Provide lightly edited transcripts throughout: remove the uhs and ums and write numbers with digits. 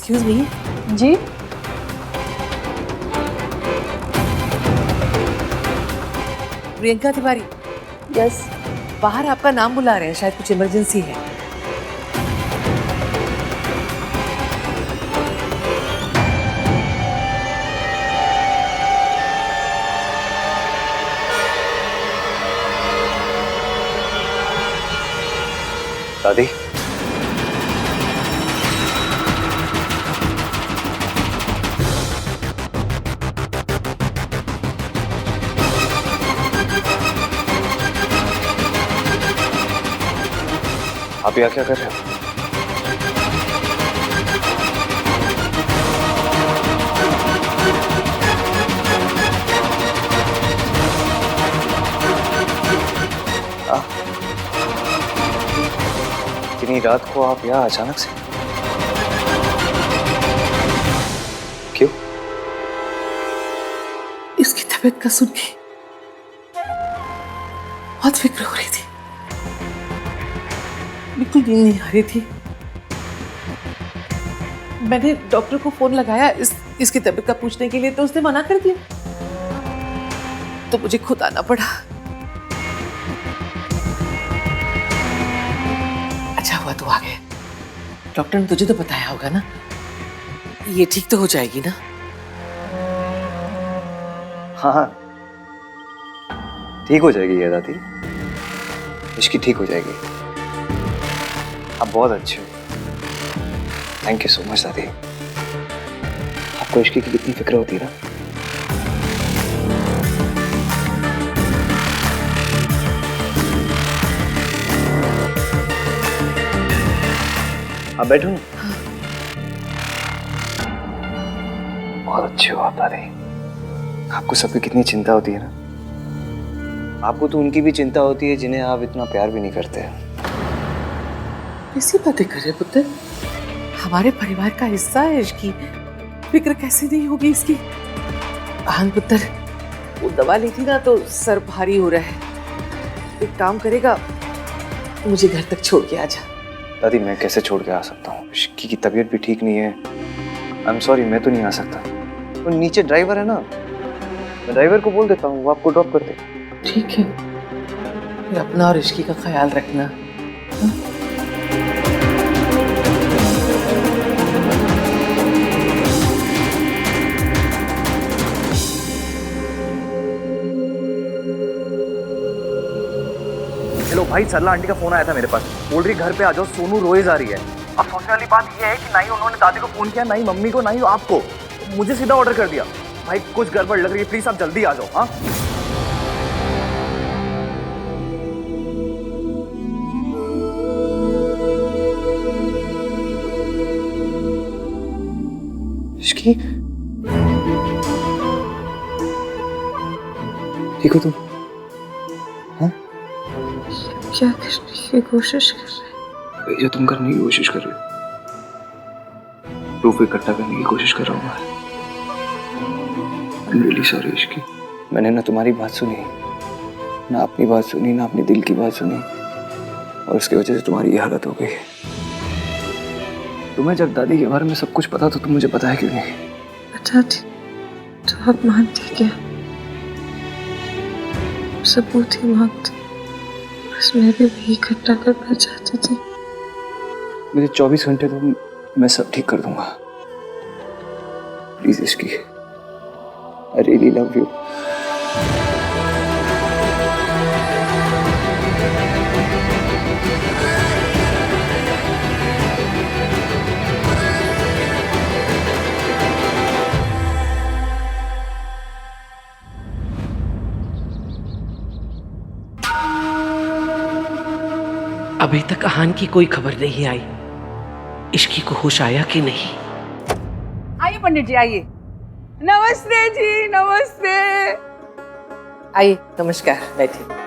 Excuse me. जी Priyanka Tiwari, yes. बाहर आपका नाम बुला रहे हैं, शायद कुछ इमरजेंसी है। दादी, आप यहाँ क्या कर रहे हो? इतनी रात को आप यहाँ अचानक से क्यों? इसकी तबीयत का सुन के बहुत फिक्र हो रही थी, बिल्कुल नींद नहीं आ रही थी। मैंने डॉक्टर को फोन लगाया इसकी तबीयत का पूछने के लिए, तो उसने मना कर दिया, तो मुझे खुद आना पड़ा। अच्छा हुआ तू आ गया। डॉक्टर ने तुझे तो बताया होगा ना, ये ठीक तो हो जाएगी ना? हाँ, ठीक हो जाएगी ये दादी, इसकी ठीक हो जाएगी। आप बहुत अच्छे हो, थैंक यू सो मच दादी। आपको इश्की की कितनी फिक्र होती है ना। आप बैठो ना। बहुत अच्छे हो आप दादी। आपको सबकी कितनी चिंता होती है ना। आपको तो उनकी भी चिंता होती है जिन्हें आप इतना प्यार भी नहीं करते। कैसी बातें कर रहे पुत्र? हमारे परिवार का हिस्सा है, इसकी फिक्र कैसे नहीं होगी इसकी? आन पुत्र, वो दवा ली थी ना तो सर भारी हो रहा है। एक काम करेगा, मुझे घर तक छोड़ के आ जा। दादी मैं कैसे छोड़ के आ सकता हूँ? इश्की की तबीयत भी ठीक नहीं है। आई एम सॉरी, मैं तो नहीं आ सकता। तो नीचे ड्राइवर है ना, मैं ड्राइवर को बोल देता हूँ, वो आपको ड्रॉप कर दे। ठीक है, फिर अपना और इश्की का ख्याल रखना। हेलो भाई, सरला आंटी का फोन आया था मेरे पास, बोल रही घर पे आ जाओ, सोनू रोए जा रही है। अब सोचने वाली बात यह है कि ना ही उन्होंने दादी को फोन किया, ना ही मम्मी को, ना ही आपको, मुझे सीधा ऑर्डर कर दिया। भाई कुछ गड़बड़ लग रही है, प्लीज आप जल्दी आ जाओ। हाँ इश्की, ठीक हो तुम? हाँ, क्या करने की कोशिश कर रहे हैं? जो तुम करने की कोशिश कर रहे हो, प्रूफ इकट्ठा करने की कोशिश कर रहा हूँ मैं। I'm really sorry Ishki. मैंने ना तुम्हारी बात सुनी, ना अपनी बात सुनी, ना अपने दिल की बात सुनी, और उसकी वजह से तुम्हारी ये हालत हो गई। तुम्हें जब दादी के बारे में सब कुछ पता तो तुम मुझे बताया क्यों नहीं? बता थी तो आप मानते क्या? सबूत ही मांगते, बस मैं भी वही इकट्ठा करना चाहती थी। मुझे 24 घंटे दो, मैं सब ठीक कर दूंगा। Please Ishki, I really love you. अभी तक आहान की कोई खबर नहीं आई, इश्की को होश आया कि नहीं? आइए पंडित जी, आइए। नमस्ते जी, नमस्ते। आइए, नमस्कार, बैठिए।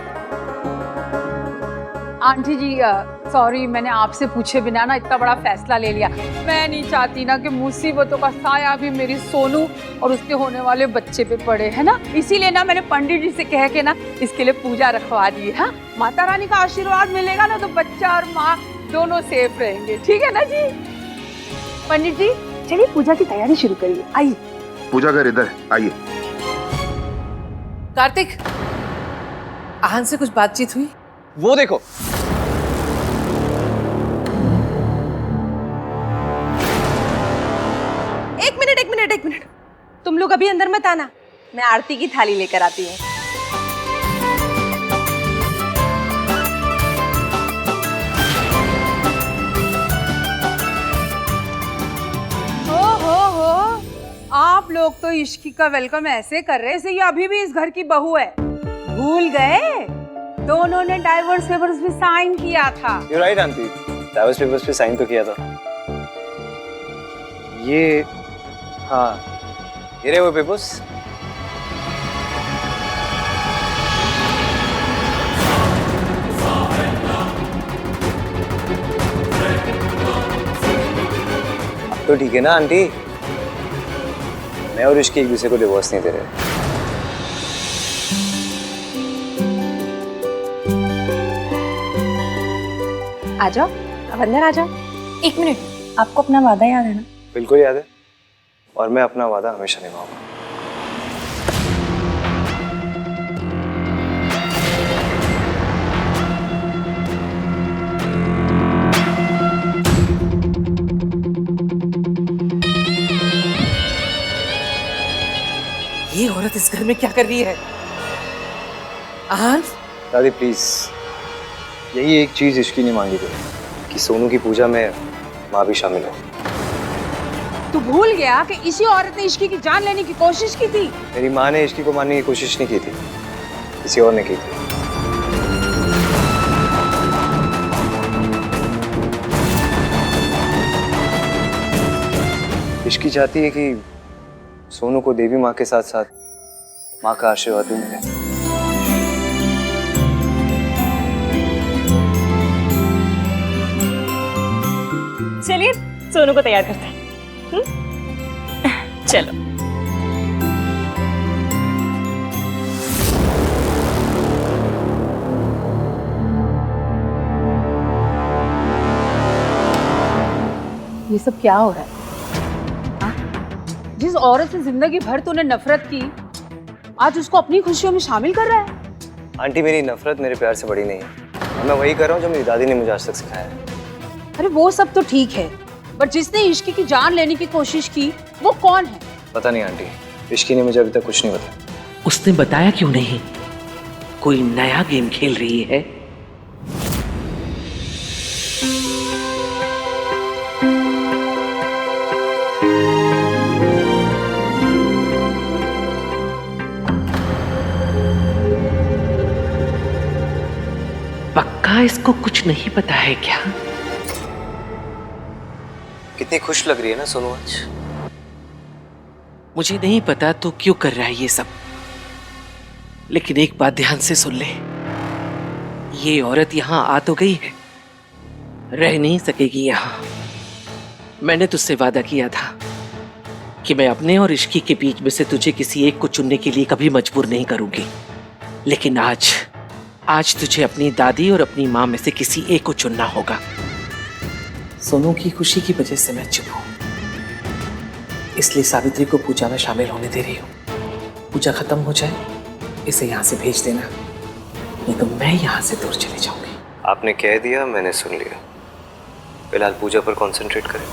आंटी जी सॉरी, मैंने आपसे पूछे बिना ना इतना बड़ा फैसला ले लिया। मैं नहीं चाहती ना कि मुसीबतों का साया भी मेरी सोनू और उसके होने वाले बच्चे पे पड़े, है ना। इसीलिए ना मैंने पंडित जी से कह के ना इसके लिए पूजा रखवा दी है। हाँ, माता रानी का आशीर्वाद मिलेगा ना तो बच्चा और माँ दोनों सेफ रहेंगे, ठीक है ना जी। पंडित जी चलिए पूजा की तैयारी शुरू करिए, आइए। पूजा घर इधर आइए। कार्तिक, आहन से कुछ बातचीत हुई? वो देखो, एक मिनट, तुम लोग अभी अंदर मत आना, मैं आरती की थाली लेकर आती हूँ। हो, आप लोग तो इश्की का वेलकम ऐसे कर रहे हैं ये अभी भी इस घर की बहू है। भूल गए? दोनों ने डाइवोर्स पेपर्स भी साइन किया था। You right aunty, divorce papers पे साइन तो किया था। ये हाँ, ये रहे वो पेपर्स। अब तो ठीक है ना आंटी, मैं और इश्की एक दूसरे को डिवोर्स नहीं दे रहे। आ जाओ, अब अंदर आ जाओ। एक मिनट, आपको अपना वादा याद है ना? बिल्कुल याद है, और मैं अपना वादा हमेशा निभाऊंगा। ये औरत इस घर में क्या कर रही है? आहन, दादी प्लीज, यही एक चीज इश्की ने मांगी थी कि सोनू की पूजा में माँ भी शामिल हो। तू भूल गया कि इसी औरत ने इश्की की जान लेने की कोशिश की थी। मेरी माँ ने इश्की को मारने की कोशिश नहीं की थी, किसी और ने की थी। इश्की चाहती है कि सोनू को देवी माँ के साथ साथ माँ का आशीर्वाद भी मिले। चलिए सोनू को तैयार करते हैं। चलो। ये सब क्या हो रहा है? जिस औरत से जिंदगी भर तूने नफरत की, आज उसको अपनी खुशियों में शामिल कर रहा है। आंटी, मेरी नफरत मेरे प्यार से बड़ी नहीं है, और मैं वही कर रहा हूँ जो मेरी दादी ने मुझे आज तक सिखाया है। अरे वो सब तो ठीक है, पर जिसने इश्की की जान लेने की कोशिश की वो कौन है? पता नहीं आंटी, इश्की ने मुझे अभी तक कुछ नहीं बताया। उसने बताया क्यों नहीं? कोई नया गेम खेल रही है? पक्का इसको कुछ नहीं पता है क्या? कितनी खुश लग रही है ना सोनू आज। मुझे नहीं पता तू क्यों कर रहा है ये सब, लेकिन एक बात ध्यान से सुन ले, ये औरत यहां आ तो गई है, रह नहीं सकेगी यहां। मैंने तुझसे वादा किया था कि मैं अपने और इश्की के बीच में से तुझे किसी एक को चुनने के लिए कभी मजबूर नहीं करूंगी, लेकिन आज तुझे अपनी दादी और अपनी माँ में से किसी एक को चुनना होगा। सोनू की खुशी की वजह से मैं चुप हूं, इसलिए सावित्री को पूजा में शामिल होने दे रही हूँ। पूजा खत्म हो जाए इसे यहाँ से भेज देना, नहीं तो मैं यहाँ से दूर चली जाऊंगी। आपने कह दिया, मैंने सुन लिया। फिलहाल पूजा पर कंसंट्रेट करें।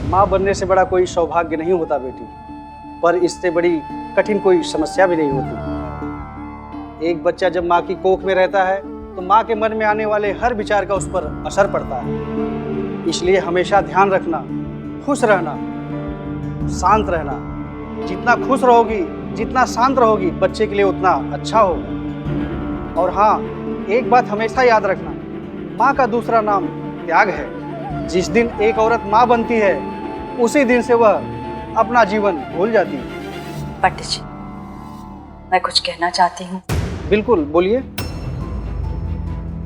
माँ बनने से बड़ा कोई सौभाग्य नहीं होता बेटी, पर इससे बड़ी कठिन कोई समस्या भी नहीं होती। एक बच्चा जब माँ की कोख में रहता है तो माँ के मन में आने वाले हर विचार का उस पर असर पड़ता है। इसलिए हमेशा ध्यान रखना, खुश रहना, शांत रहना। जितना खुश रहोगी, जितना शांत रहोगी, बच्चे के लिए उतना अच्छा होगा। और हाँ, एक बात हमेशा याद रखना, माँ का दूसरा नाम त्याग है। जिस दिन एक औरत माँ बनती है, उसी दिन से वह अपना जीवन भूल जाती है। पंडित जी, मैं कुछ कहना चाहती हूँ। बिल्कुल, बोलिए।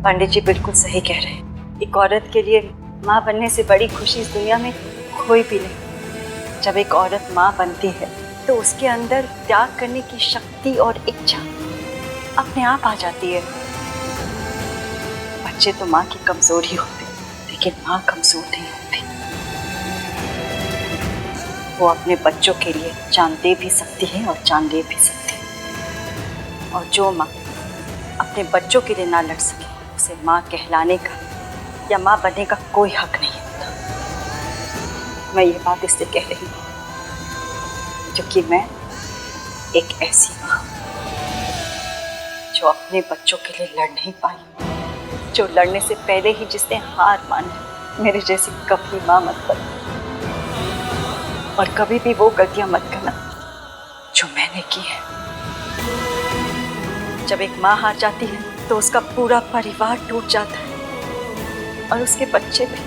पंडित जी बिल्कुल सही कह रहे हैं। एक औरत के लिए माँ बनने से बड़ी खुशी इस दुनिया में कोई भी नहीं। जब एक औरत माँ बनती है तो उसके अंदर त्याग करने की शक्ति और इच्छा अपने आप आ जाती है। बच्चे तो माँ की कमजोरी होते, लेकिन माँ कमजोर नहीं होती। वो अपने बच्चों के लिए जान दे भी सकती है और जान ले भी सकती है। और जो माँ अपने बच्चों के लिए ना लड़ सके, उसे माँ कहलाने का या माँ बनने का कोई हक नहीं होता। मैं ये बात इसलिए कह रही हूँ क्योंकि मैं एक ऐसी माँ जो अपने बच्चों के लिए लड़ नहीं पाई, जो लड़ने से पहले ही जिसने हार मानी। मेरे जैसी कभी माँ मत बनो और कभी भी वो गलतियां मत करना जो मैंने की है। जब एक माँ हार जाती है तो उसका पूरा परिवार टूट जाता है और उसके बच्चे भी।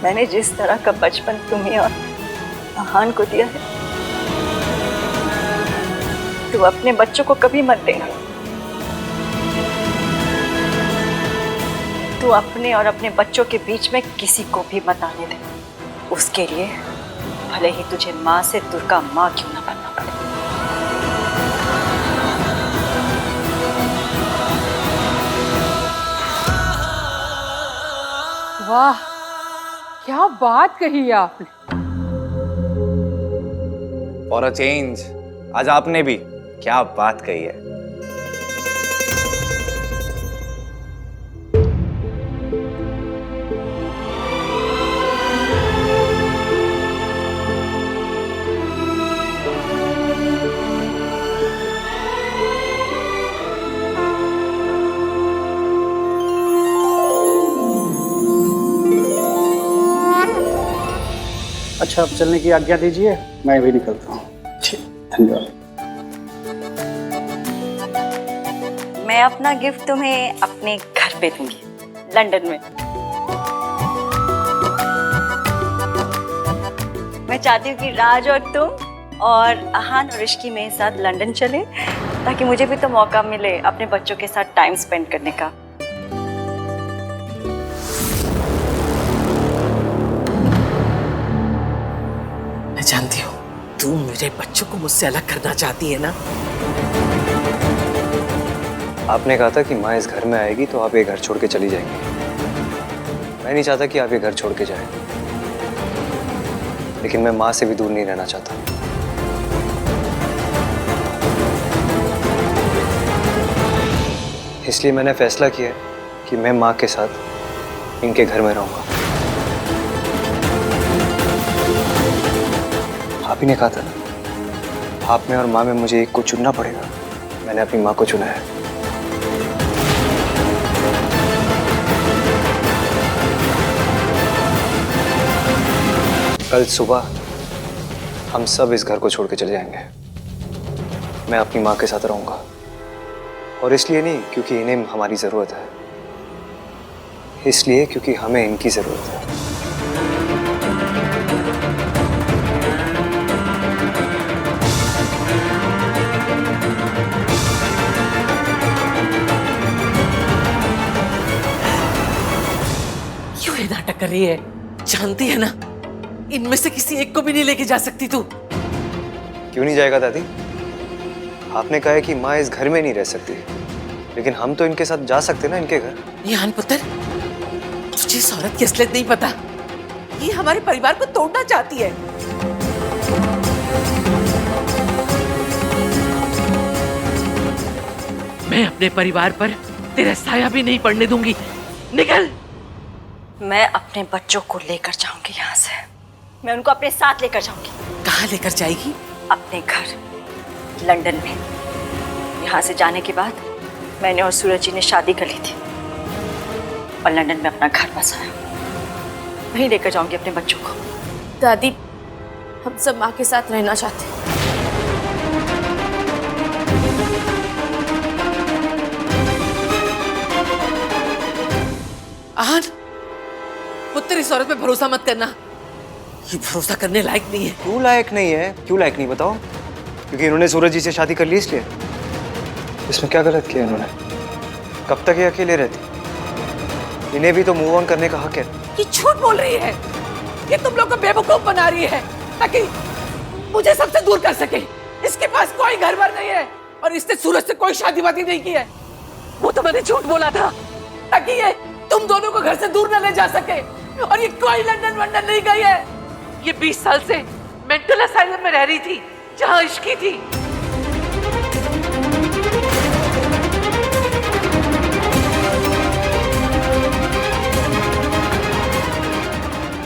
मैंने जिस तरह का बचपन तुम्हें और महान को दिया है, तू अपने बच्चों को कभी मत देना। तू अपने और अपने बच्चों के बीच में किसी को भी मत आने दे। उसके लिए भले ही तुझे माँ से दुर्गा माँ क्यों ना बनना पड़े। वाह, क्या बात कही आपने। फॉर अ चेंज आज आपने भी क्या बात कही है। अच्छा, अब चलने की आज्ञा दीजिए, मैं भी निकलता हूँ। ठीक, धन्यवाद। मैं अपना गिफ्ट तुम्हें अपने घर पे दूंगी, लंदन में। मैं चाहती हूँ कि राज और तुम और आहान और ऋषि मेरे साथ लंदन चले, ताकि मुझे भी तो मौका मिले अपने बच्चों के साथ टाइम स्पेंड करने का। मैं जानती हूँ तू मेरे बच्चों को मुझसे अलग करना चाहती है ना। आपने कहा था कि माँ इस घर में आएगी तो आप ये घर छोड़ के चली जाएंगी। मैं नहीं चाहता कि आप ये घर छोड़ के जाएं, लेकिन मैं माँ से भी दूर नहीं रहना चाहता। इसलिए मैंने फैसला किया कि मैं माँ के साथ इनके घर में रहूंगा। आप ही ने कहा था ना, आप में और माँ में मुझे एक को चुनना पड़ेगा। मैंने अपनी माँ को चुना है। कल सुबह हम सब इस घर को छोड़ के चले जाएंगे। मैं अपनी माँ के साथ रहूंगा, और इसलिए नहीं क्योंकि इन्हें हमारी जरूरत है, इसलिए क्योंकि हमें इनकी जरूरत है। क्यों ये नाटक कर रही है? जानती है ना इनमें से किसी एक को भी नहीं लेके जा सकती तू। क्यों नहीं जाएगा दादी? आपने कहा है कि माँ इस घर में नहीं रह सकती, लेकिन हम तो इनके साथ जा सकते ना इनके घर। यान पुत्र, तुझे इस औरत की असलियत नहीं पता। ये हमारे परिवार को तोड़ना चाहती है। मैं अपने परिवार पर तेरा साया भी नहीं पड़ने दूंगी। निकल। मैं अपने बच्चों को लेकर जाऊंगी यहाँ से। मैं उनको अपने साथ लेकर जाऊंगी। कहाँ लेकर जाएगी? अपने घर लंदन में। यहाँ से जाने के बाद मैंने और सूरज जी ने शादी कर ली थी और लंदन में अपना घर बसाया। वहीं लेकर जाऊंगी अपने बच्चों को। दादी, हम सब माँ के साथ रहना चाहते हैं। आहान, पुत्र इस औरत पे भरोसा मत करना। ये भरोसा करने लायक नहीं है। क्यों लायक नहीं है? क्यों लायक नहीं बताओ? क्योंकि इन्होंने सूरज जी से शादी कर ली इसलिए? इसमें क्या गलत किया इन्होंने? कब तक ये अकेले रहती? इन्हें भी तो मूव ऑन करने का हक है। ये झूठ बोल रही है। ये तुम लोग को बेवकूफ बना रही है ताकि मुझे सबसे दूर कर सके। इसके पास कोई घर बार नहीं है और इसने सूरज से कोई शादी वादी नहीं की है। वो तो मैंने झूठ बोला था ताकि ये तुम दोनों को घर से दूर न ले जा सके। और ये कोई लंदन वंदन नहीं गई है। ये 20 साल से मेंटल असाइलम में रह रही थी जहां इश्की थी।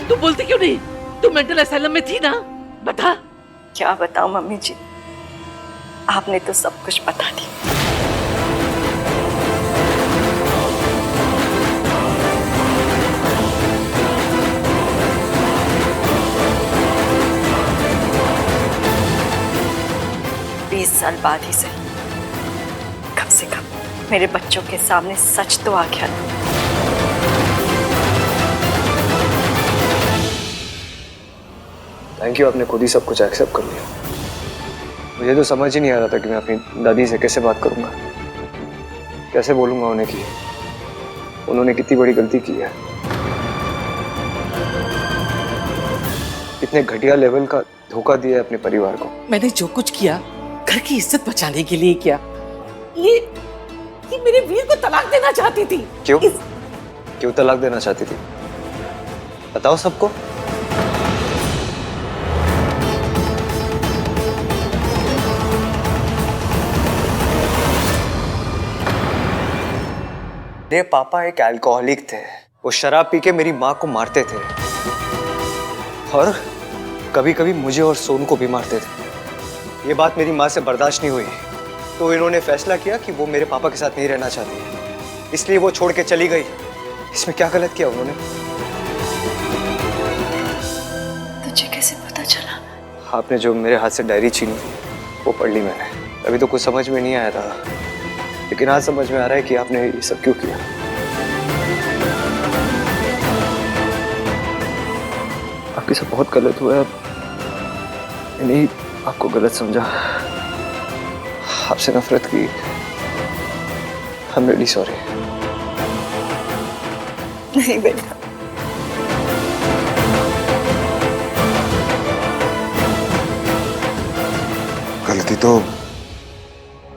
तू बोलती क्यों नहीं? तू मेंटल असाइलम में थी ना, बता। क्या बताऊं मम्मी जी, आपने तो सब कुछ बता दिया। साल बाद ही सही, कम से कम मेरे बच्चों के सामने सच तो आ गया। थैंक यू, आपने खुद ही सब कुछ एक्सेप्ट कर लिया। मुझे तो समझ ही नहीं आ रहा था कि मैं अपनी दादी से कैसे बात करूंगा, कैसे बोलूंगा उन्हें कि उन्होंने कितनी बड़ी गलती की है, कितने घटिया लेवल का धोखा दिया है अपने परिवार को। मैंने जो कुछ किया घर की इज्जत बचाने के लिए किया। ये मेरे वीर को तलाक देना चाहती थी। क्यों? क्यों तलाक देना चाहती थी? बताओ सबको। मेरे पापा एक अल्कोहलिक थे। वो शराब पी के मेरी माँ को मारते थे और कभी कभी मुझे और सोनू को भी मारते थे। ये बात मेरी माँ से बर्दाश्त नहीं हुई, तो इन्होंने फैसला किया कि वो मेरे पापा के साथ नहीं रहना चाहती, इसलिए वो छोड़ के चली गई। इसमें क्या गलत किया उन्होंने? तुझे कैसे पता चला? आपने जो मेरे हाथ से डायरी छीनी वो पढ़ ली मैंने। अभी तो कुछ समझ में नहीं आया था, लेकिन आज समझ में आ रहा है कि आपने ये सब क्यों किया। आपके साथ बहुत गलत हुआ है। मैंने आपको गलत समझा, आपसे नफरत की। I'm really sorry। नहीं बेटा, गलती तो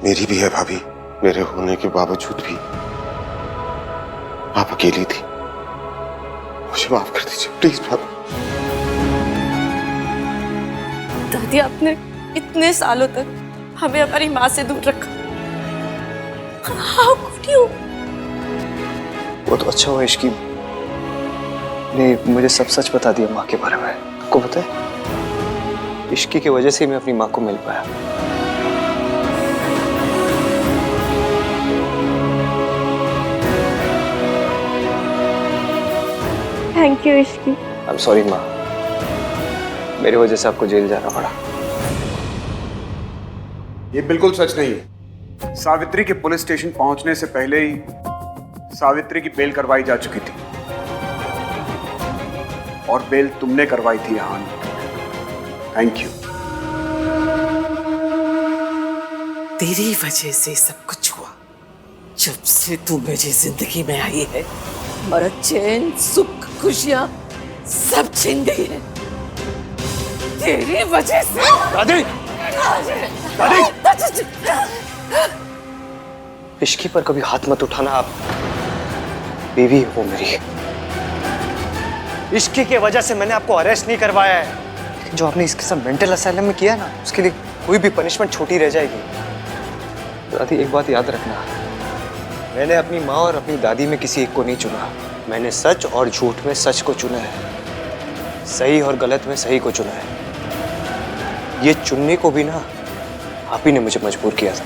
मेरी भी है भाभी। मेरे होने के बावजूद भी आप अकेली थी। मुझे माफ कर दीजिए प्लीज भाभी। दादी, आपने इतने सालों तक हमें हमारी माँ से दूर रखा। How could you? वो तो अच्छा हुआ इश्की ने मुझे सब सच बता दिया माँ के बारे में। आपको पता है, इश्की की वजह से मैं अपनी माँ को मिल पाया। Thank you Ishki. I am sorry माँ, मेरी वजह से आपको जेल जाना पड़ा। ये बिल्कुल सच नहीं है। सावित्री के पुलिस स्टेशन पहुंचने से पहले ही सावित्री की बेल करवाई जा चुकी थी और बेल तुमने करवाई थी यहाँ। Thank you. तेरी वजह से सब कुछ हुआ। जब से तू मेरी जिंदगी में आई है, हमारा चैन, सुख, खुशियां सब छिन गई है तेरी वजह से। दादी! इश्की पर कभी हाथ मत उठाना। आप बीवी है वो मेरी। इश्की की वजह से मैंने आपको अरेस्ट नहीं करवाया है, लेकिन जो आपने इसके साथ मेंटल असाइलम में किया ना, उसके लिए कोई भी पनिशमेंट छोटी रह जाएगी। दादी एक बात याद रखना, मैंने अपनी माँ और अपनी दादी में किसी एक को नहीं चुना। मैंने सच और झूठ में सच को चुना है, सही और गलत में सही को चुना है। ये चुनने को भी ना आप ही ने मुझे मजबूर किया था।